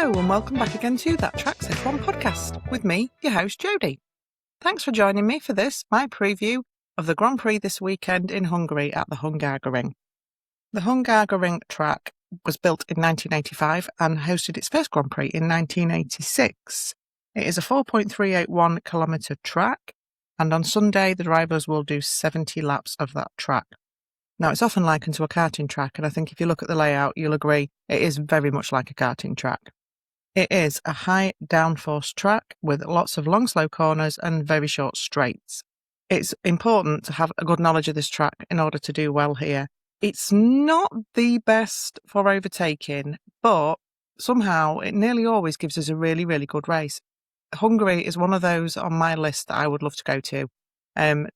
Hello and welcome back again to That Tracks F1 podcast with me, your host Jodie. Thanks for joining me for this, my preview of the Grand Prix this weekend in Hungary at the Hungaroring. The Hungaroring track was built in 1985 and hosted its first Grand Prix in 1986. It is a 4.381 kilometre track, and on Sunday the drivers will do 70 laps of that track. Now, it's often likened to a karting track, and I think if you look at the layout, you'll agree it is very much like a karting track. It is a high downforce track with lots of long, slow corners and very short straights. It's important to have a good knowledge of this track in order to do well here. It's not the best for overtaking, but somehow it nearly always gives us a really, really good race. Hungary is one of those on my list that I would love to go to.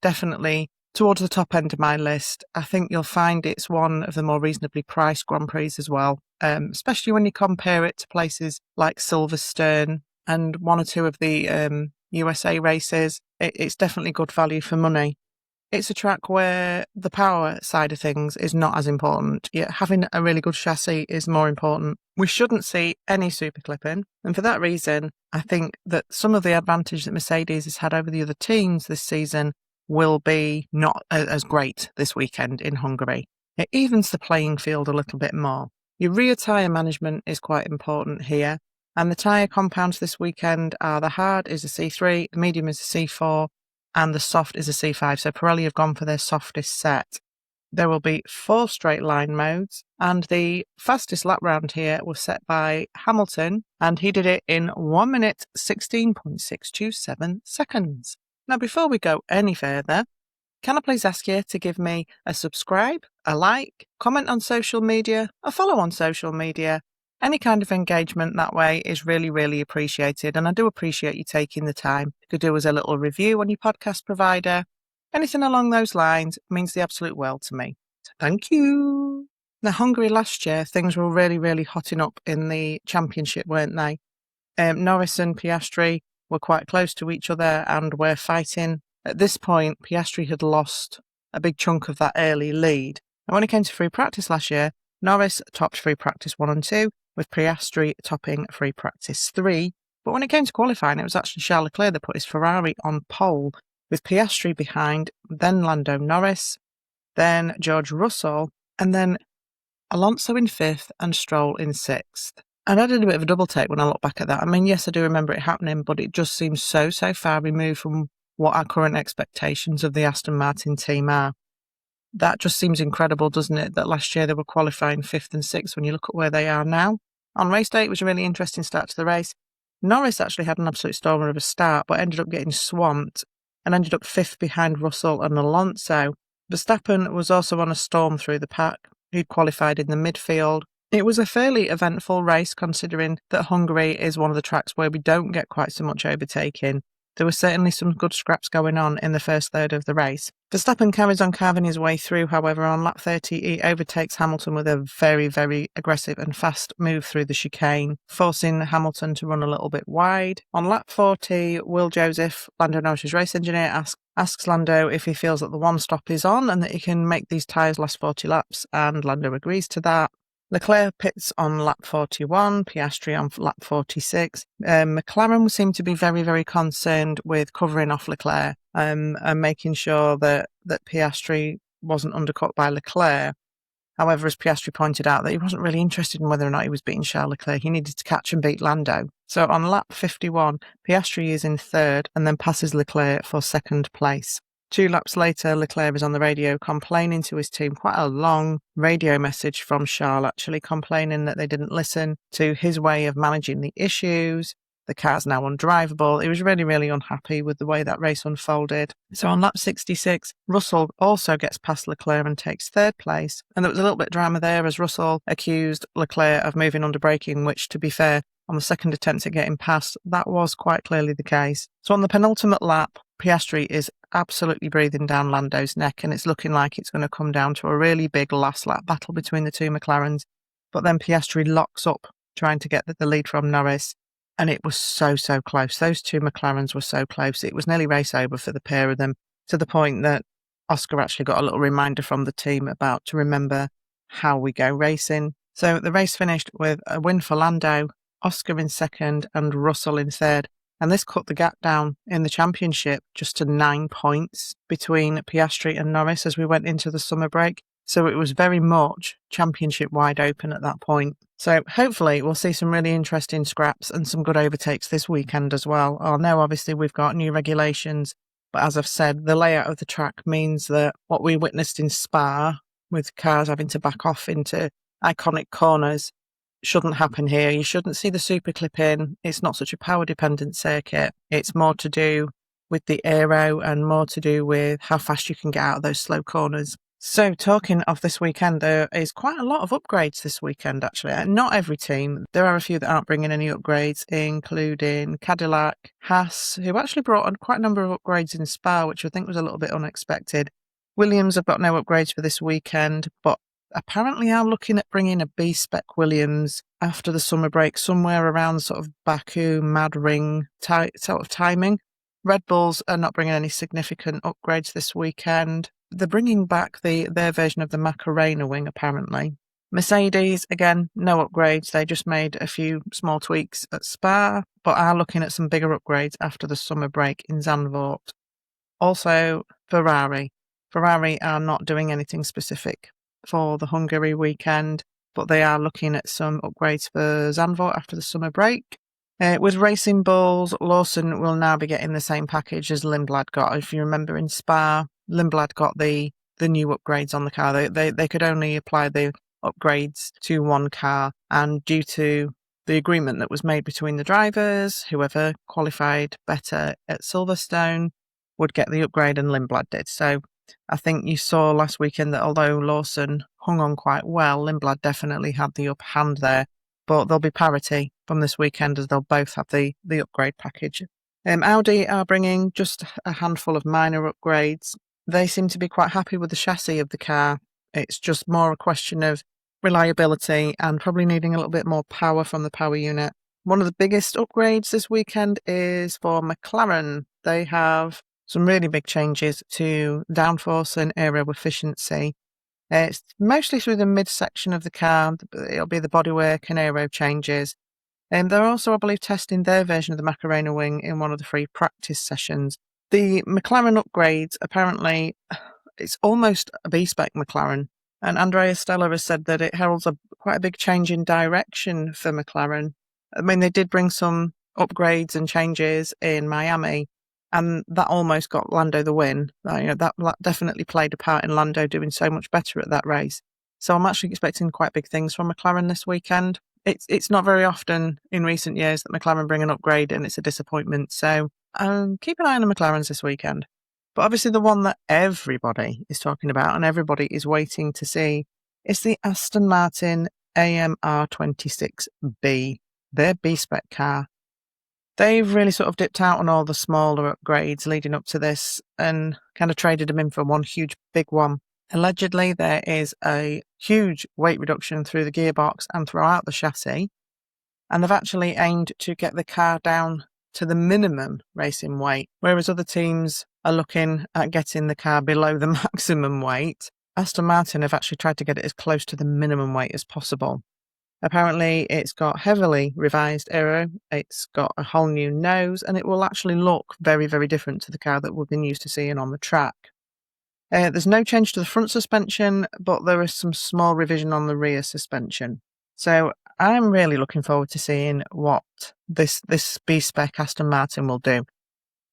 Definitely towards the top end of my list. I think you'll find it's one of the more reasonably priced Grand Prix as well, especially when you compare it to places like Silverstone and one or two of the USA races. It's definitely good value for money. It's a track where the power side of things is not as important, yet having a really good chassis is more important. We shouldn't see any super clipping, and for that reason, I think that some of the advantage that Mercedes has had over the other teams this season will be not as great this weekend in Hungary. It evens the playing field a little bit more. Your rear tyre management is quite important here, and the tyre compounds this weekend are the hard is a C3, the medium is a C4, and the soft is a C5, so Pirelli have gone for their softest set. There will be 4 straight line modes, and the fastest lap round here was set by Hamilton, and he did it in 1 minute 16.627 seconds. Now, before we go any further, can I please ask you to give me a subscribe, a like, comment on social media, a follow on social media? Any kind of engagement that way is really, really appreciated, and I do appreciate you taking the time. You could do us a little review on your podcast provider. Anything along those lines means the absolute world to me. So thank you. Now, Hungary last year, things were really, really hotting up in the championship, weren't they? Norris and Piastri were quite close to each other and were fighting. At this point, Piastri had lost a big chunk of that early lead. And when it came to free practice last year, Norris topped free practice 1 and 2, with Piastri topping free practice 3. But when it came to qualifying, it was actually Charles Leclerc that put his Ferrari on pole, with Piastri behind, then Lando Norris, then George Russell, and then Alonso in 5th and Stroll in 6th. And I did a bit of a double take when I look back at that. I mean, yes, I do remember it happening, but it just seems so far removed from what our current expectations of the Aston Martin team are. That just seems incredible, doesn't it? That last year they were qualifying 5th and 6th when you look at where they are now. On race day, it was a really interesting start to the race. Norris actually had an absolute stormer of a start, but ended up getting swamped and ended up 5th behind Russell and Alonso. Verstappen was also on a storm through the pack. He'd qualified in the midfield. It was a fairly eventful race, considering that Hungary is one of the tracks where we don't get quite so much overtaking. There were certainly some good scraps going on in the first third of the race. Verstappen carries on carving his way through, however, on lap 30 he overtakes Hamilton with a very, very aggressive and fast move through the chicane, forcing Hamilton to run a little bit wide. On lap 40, Will Joseph, Lando Norris's race engineer, asks Lando if he feels that the one stop is on and that he can make these tyres last 40 laps, and Lando agrees to that. Leclerc pits on lap 41, Piastri on lap 46. McLaren seemed to be very, very concerned with covering off Leclerc and making sure that Piastri wasn't undercut by Leclerc. However, as Piastri pointed out, that he wasn't really interested in whether or not he was beating Charles Leclerc. He needed to catch and beat Lando. So on lap 51, Piastri is in 3rd and then passes Leclerc for 2nd place. 2 laps later, Leclerc is on the radio complaining to his team, quite a long radio message from Charles, actually complaining that they didn't listen to his way of managing the issues. The car's now undrivable. He was really, really unhappy with the way that race unfolded. So on lap 66, Russell also gets past Leclerc and takes 3rd place. And there was a little bit of drama there as Russell accused Leclerc of moving under braking, which, to be fair, on the second attempt at getting past, that was quite clearly the case. So on the penultimate lap, Piastri is absolutely breathing down Lando's neck, and it's looking like it's going to come down to a really big last lap battle between the 2 McLarens. But then Piastri locks up, trying to get the lead from Norris, and it was so close. Those 2 McLarens were so close. It was nearly race over for the pair of them, to the point that Oscar actually got a little reminder from the team about to remember how we go racing. So the race finished with a win for Lando, Oscar in second and Russell in third. And this cut the gap down in the championship just to 9 points between Piastri and Norris as we went into the summer break. So it was very much championship wide open at that point. So hopefully we'll see some really interesting scraps and some good overtakes this weekend as well. I know obviously we've got new regulations, but as I've said, the layout of the track means that what we witnessed in Spa, with cars having to back off into iconic corners, shouldn't happen here. You shouldn't see the super clip in. It's not such a power dependent circuit. It's more to do with the aero and more to do with how fast you can get out of those slow corners. So talking of this weekend, there is quite a lot of upgrades this weekend, actually. Not every team. There are a few that aren't bringing any upgrades, including Cadillac, Haas, who actually brought on quite a number of upgrades in Spa, which I think was a little bit unexpected. Williams have got no upgrades for this weekend, but apparently are looking at bringing a B-spec Williams after the summer break, somewhere around sort of Baku, Mad Ring sort of timing. Red Bulls are not bringing any significant upgrades this weekend. They're bringing back their version of the Macarena wing, apparently. Mercedes, again, no upgrades. They just made a few small tweaks at Spa, but are looking at some bigger upgrades after the summer break in Zandvoort. Also, Ferrari. Ferrari are not doing anything specific for the Hungary weekend, but they are looking at some upgrades for Zandvoort after the summer break. With Racing Bulls, Lawson will now be getting the same package as Lindblad got. If you remember in Spa, Lindblad got the new upgrades on the car. They could only apply the upgrades to one car, and due to the agreement that was made between the drivers, whoever qualified better at Silverstone would get the upgrade, and Lindblad did. So I think you saw last weekend that although Lawson hung on quite well, Lindblad definitely had the upper hand there. But there'll be parity from this weekend as they'll both have the upgrade package. Audi are bringing just a handful of minor upgrades. They seem to be quite happy with the chassis of the car. It's just more a question of reliability and probably needing a little bit more power from the power unit. One of the biggest upgrades this weekend is for McLaren. They have some really big changes to downforce and aero efficiency. It's mostly through the midsection of the car. It'll be the bodywork and aero changes. And they're also, I believe, testing their version of the Macarena wing in one of the free practice sessions. The McLaren upgrades, apparently, it's almost a B-spec McLaren. And Andrea Stella has said that it heralds quite a big change in direction for McLaren. I mean, they did bring some upgrades and changes in Miami, and that almost got Lando the win. That definitely played a part in Lando doing so much better at that race. So I'm actually expecting quite big things from McLaren this weekend. It's not very often in recent years that McLaren bring an upgrade and it's a disappointment. So keep an eye on the McLarens this weekend. But obviously the one that everybody is talking about and everybody is waiting to see is the Aston Martin AMR 26B, their B-spec car. They've really sort of dipped out on all the smaller upgrades leading up to this and kind of traded them in for one huge big one. Allegedly, there is a huge weight reduction through the gearbox and throughout the chassis, and they've actually aimed to get the car down to the minimum racing weight, whereas other teams are looking at getting the car below the maximum weight. Aston Martin have actually tried to get it as close to the minimum weight as possible. Apparently, it's got heavily revised aero, it's got a whole new nose, and it will actually look very, very different to the car that we've been used to seeing on the track. There's no change to the front suspension, but there is some small revision on the rear suspension. So I'm really looking forward to seeing what this B-spec Aston Martin will do.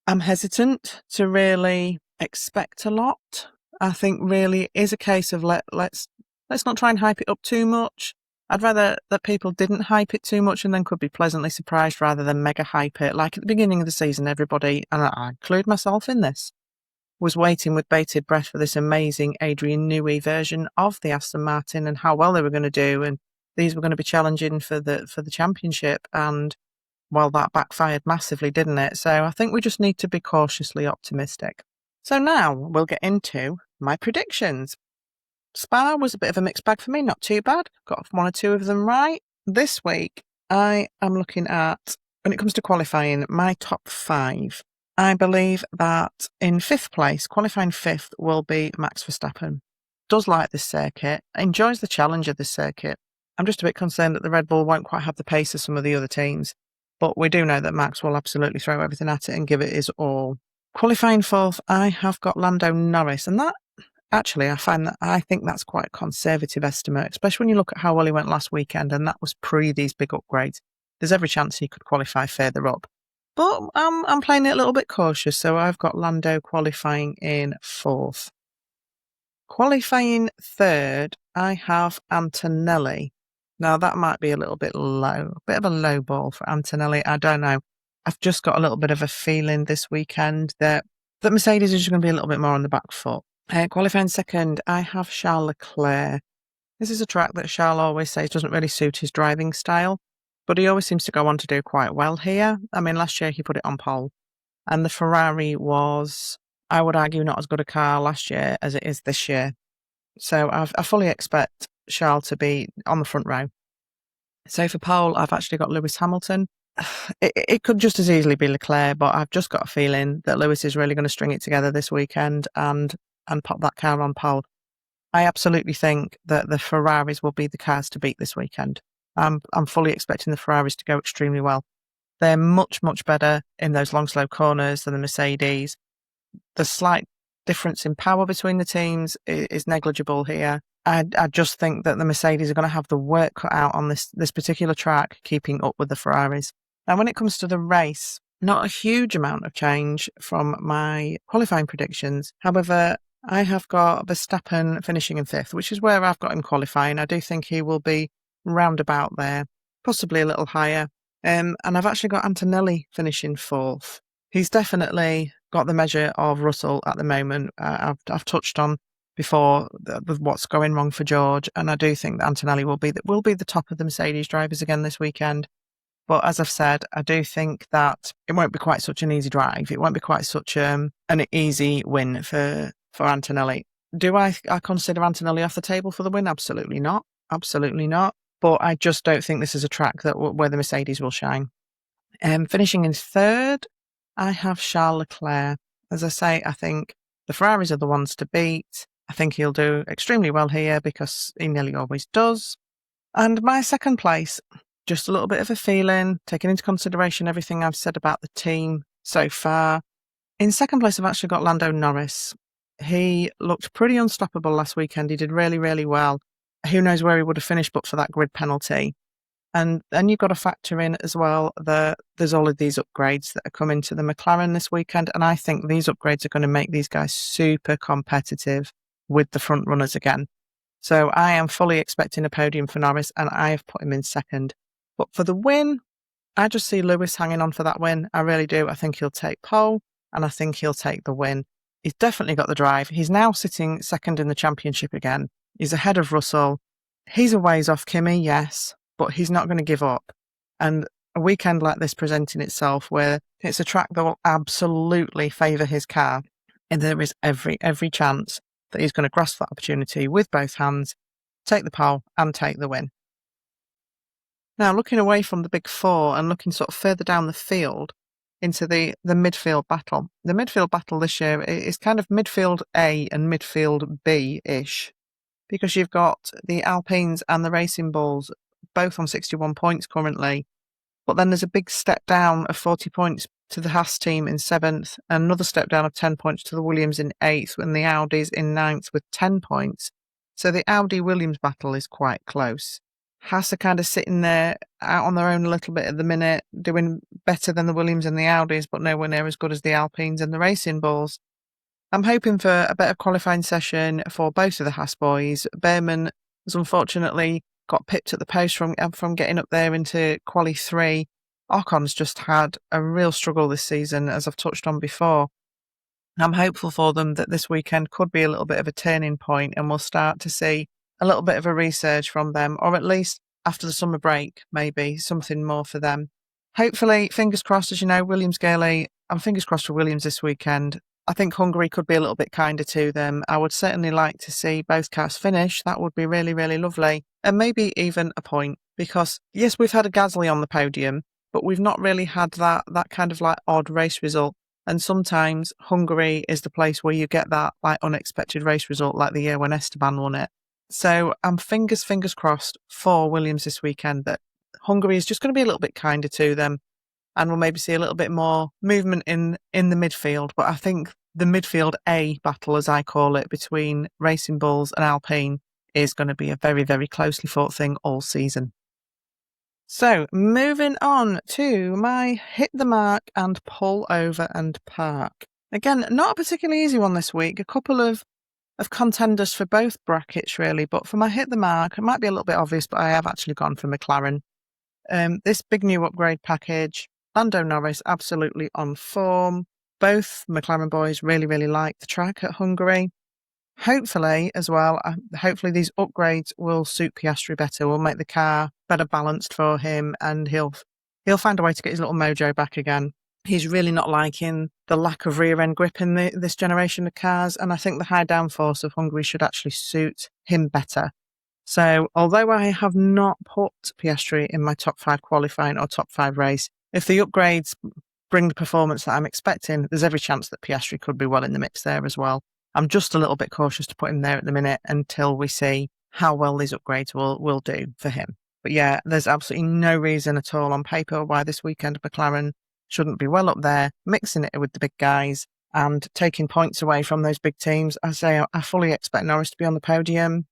I'm hesitant to really expect a lot. I think really it is a case of let's not try and hype it up too much. I'd rather that people didn't hype it too much and then could be pleasantly surprised rather than mega hype it. Like at the beginning of the season, everybody, and I include myself in this, was waiting with bated breath for this amazing Adrian Newey version of the Aston Martin and how well they were going to do. And these were going to be challenging for the championship. And well, that backfired massively, didn't it? So I think we just need to be cautiously optimistic. So now we'll get into my predictions. Spa was a bit of a mixed bag for me, not too bad. Got one or two of them right. This week, I am looking at, when it comes to qualifying, my top 5. I believe that in 5th place, qualifying 5th, will be Max Verstappen. Does like this circuit, enjoys the challenge of this circuit, I'm just a bit concerned that the Red Bull won't quite have the pace of some of the other teams, but we do know that Max will absolutely throw everything at it and give it his all. Qualifying fourth, I have got Lando Norris, and that actually I think that's quite a conservative estimate, especially when you look at how well he went last weekend, and that was pre these big upgrades. There's every chance he could qualify further up. But I'm playing it a little bit cautious, so I've got Lando qualifying in fourth. Qualifying third, I have Antonelli. Now, that might be a little bit low, a bit of a low ball for Antonelli. I don't know. I've just got a little bit of a feeling this weekend that Mercedes is just going to be a little bit more on the back foot. Qualifying second, I have Charles Leclerc. This is a track that Charles always says doesn't really suit his driving style, but he always seems to go on to do quite well here. I mean, last year he put it on pole, and the Ferrari was, I would argue, not as good a car last year as it is this year. So I fully expect Charles to be on the front row. So for pole, I've actually got Lewis Hamilton. It could just as easily be Leclerc, but I've just got a feeling that Lewis is really going to string it together this weekend and pop that car on pole. I absolutely think that the Ferraris will be the cars to beat this weekend. I'm fully expecting the Ferraris to go extremely well. They're much, much better in those long, slow corners than the Mercedes. The slight difference in power between the teams is negligible here. I just think that the Mercedes are going to have the work cut out on this particular track, keeping up with the Ferraris. Now, when it comes to the race, not a huge amount of change from my qualifying predictions. However, I have got Verstappen finishing in fifth, which is where I've got him qualifying. I do think he will be roundabout there, possibly a little higher. And I've actually got Antonelli finishing fourth. He's definitely got the measure of Russell at the moment. I've touched on before what's going wrong for George, and I do think that Antonelli will be the top of the Mercedes drivers again this weekend. But as I've said, I do think that it won't be quite such an easy drive. It won't be quite such an easy win for Antonelli. Do I consider Antonelli off the table for the win? Absolutely not. Absolutely not. But I just don't think this is a track where the Mercedes will shine. Finishing in third, I have Charles Leclerc. As I say, I think the Ferraris are the ones to beat. I think he'll do extremely well here because he nearly always does. And my second place, just a little bit of a feeling, taking into consideration everything I've said about the team so far. In second place, I've actually got Lando Norris. He looked pretty unstoppable last weekend. He did really, really well. Who knows where he would have finished but for that grid penalty. And then you've got to factor in as well that there's all of these upgrades that are coming to the McLaren this weekend. And I think these upgrades are going to make these guys super competitive with the front runners again. So I am fully expecting a podium for Norris, and I have put him in second. But for the win, I just see Lewis hanging on for that win. I really do. I think he'll take pole, and I think he'll take the win. He's definitely got the drive. He's now sitting second in the championship again. He's ahead of Russell. He's a ways off Kimi, yes, but he's not going to give up. And a weekend like this presenting itself where it's a track that will absolutely favour his car, and there is every chance that he's going to grasp that opportunity with both hands, take the pole and take the win. Now, looking away from the big four and looking sort of further down the field into the midfield battle. The midfield battle this year is kind of midfield A and midfield B-ish, because you've got the Alpines and the Racing Bulls both on 61 points currently. But then there's a big step down of 40 points to the Haas team in 7th, and another step down of 10 points to the Williams in 8th, and the Audis in 9th with 10 points. So the Audi-Williams battle is quite close. Haas are kind of sitting there out on their own a little bit at the minute, doing better than the Williams and the Audis, but nowhere near as good as the Alpines and the Racing Bulls. I'm hoping for a better qualifying session for both of the Haas boys. Behrman has unfortunately got pipped at the post from getting up there into Quali 3. Ocon's just had a real struggle this season, as I've touched on before. I'm hopeful for them that this weekend could be a little bit of a turning point and we'll start to see a little bit of a resurge from them, or at least after the summer break, maybe something more for them. Hopefully, fingers crossed, as you know, Williams Gailey, I'm fingers crossed for Williams this weekend. I think Hungary could be a little bit kinder to them. I would certainly like to see both cars finish. That would be really, really lovely. And maybe even a point, because yes, we've had a Gasly on the podium, but we've not really had that kind of like odd race result. And sometimes Hungary is the place where you get that like unexpected race result, like the year when Esteban won it. So I'm fingers crossed for Williams this weekend that Hungary is just going to be a little bit kinder to them, and we'll maybe see a little bit more movement in the midfield. But I think the midfield A battle, as I call it, between Racing Bulls and Alpine is going to be a very, very closely fought thing all season. So moving on to my hit the mark and pull over and park. Again, not a particularly easy one this week. A couple of contenders for both brackets, really. But for my hit the mark, it might be a little bit obvious, but I have actually gone for McLaren. This big new upgrade package, Lando Norris absolutely on form. Both McLaren boys really, really like the track at Hungary. Hopefully, as well, hopefully these upgrades will suit Piastri better, will make the car better balanced for him, and he'll find a way to get his little mojo back again. He's really not liking the lack of rear-end grip in this generation of cars, and I think the high downforce of Hungary should actually suit him better. So, although I have not put Piastri in my top 5 qualifying or top 5 race, if the upgrades bring the performance that I'm expecting, there's every chance that Piastri could be well in the mix there as well. I'm just a little bit cautious to put him there at the minute until we see how well these upgrades will do for him. But yeah, there's absolutely no reason at all on paper why this weekend McLaren shouldn't be well up there, mixing it with the big guys and taking points away from those big teams. I fully expect Norris to be on the podium.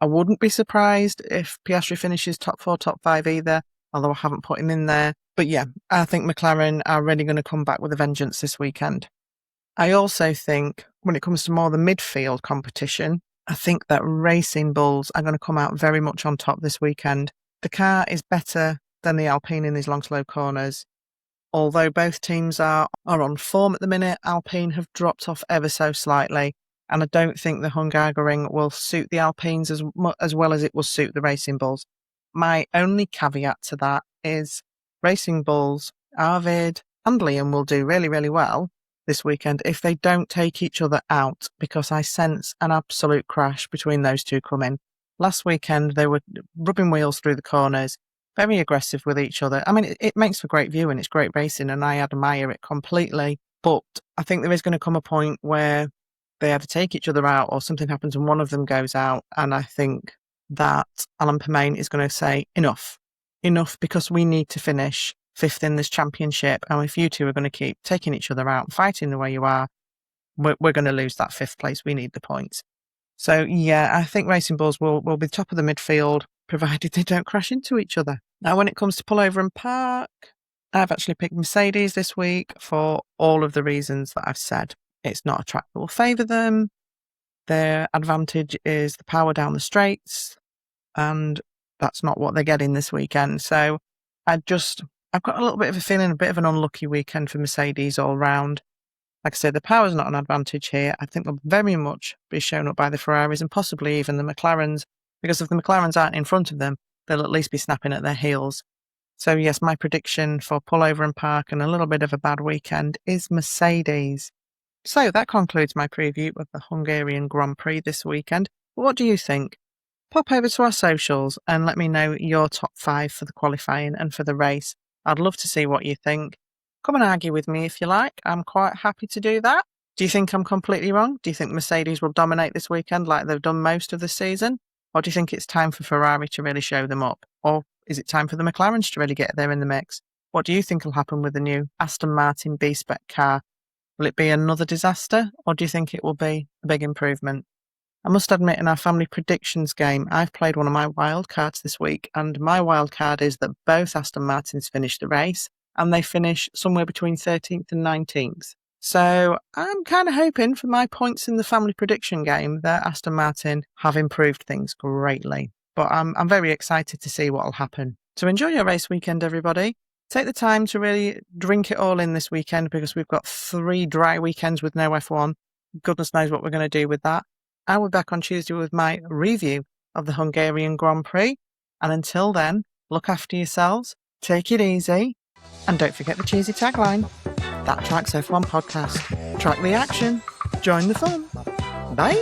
I wouldn't be surprised if Piastri finishes top 4, top 5 either, although I haven't put him in there. But yeah, I think McLaren are really going to come back with a vengeance this weekend. I also think when it comes to more the midfield competition, I think that Racing Bulls are going to come out very much on top this weekend. The car is better than the Alpine in these long, slow corners. Although both teams are on form at the minute, Alpine have dropped off ever so slightly, and I don't think the Hungaroring will suit the Alpines as well as it will suit the Racing Bulls. My only caveat to that is Racing Bulls, Arvid and Liam will do really, really well this weekend if they don't take each other out, because I sense an absolute crash between those two coming. Last weekend, they were rubbing wheels through the corners, very aggressive with each other. I mean, it makes for great viewing, it's great racing, and I admire it completely. But I think there is going to come a point where they either take each other out or something happens and one of them goes out. And I think that Alan Permain is going to say, enough, because we need to finish 5th in this championship. And if you two are going to keep taking each other out, fighting the way you are, we're going to lose that 5th place. We need the points. So, yeah, I think Racing Bulls will be top of the midfield, provided they don't crash into each other. Now, when it comes to pull over and park, I've actually picked Mercedes this week for all of the reasons that I've said. It's not a track that will favour them. Their advantage is the power down the straights, and that's not what they're getting this weekend. So I've got a little bit of a feeling, a bit of an unlucky weekend for Mercedes all round. Like I said, the power's not an advantage here. I think they'll very much be shown up by the Ferraris and possibly even the McLarens, because if the McLarens aren't in front of them, they'll at least be snapping at their heels. So yes, my prediction for pull over and park and a little bit of a bad weekend is Mercedes. So that concludes my preview of the Hungarian Grand Prix this weekend. What do you think? Pop over to our socials and let me know your top 5 for the qualifying and for the race. I'd love to see what you think. Come and argue with me if you like. I'm quite happy to do that. Do you think I'm completely wrong? Do you think Mercedes will dominate this weekend like they've done most of the season? Or do you think it's time for Ferrari to really show them up? Or is it time for the McLarens to really get there in the mix? What do you think will happen with the new Aston Martin B-Spec car? Will it be another disaster, or do you think it will be a big improvement? I must admit, in our family predictions game, I've played one of my wild cards this week, and my wild card is that both Aston Martins finish the race, and they finish somewhere between 13th and 19th. So I'm kind of hoping for my points in the family prediction game that Aston Martin have improved things greatly. But I'm very excited to see what will happen. So enjoy your race weekend, everybody. Take the time to really drink it all in this weekend, because we've got 3 dry weekends with no F1. Goodness knows what we're going to do with that. I'll be back on Tuesday with my review of the Hungarian Grand Prix. And until then, look after yourselves, take it easy, and don't forget the cheesy tagline. That Tracks F1 podcast. Track the action. Join the fun. Bye.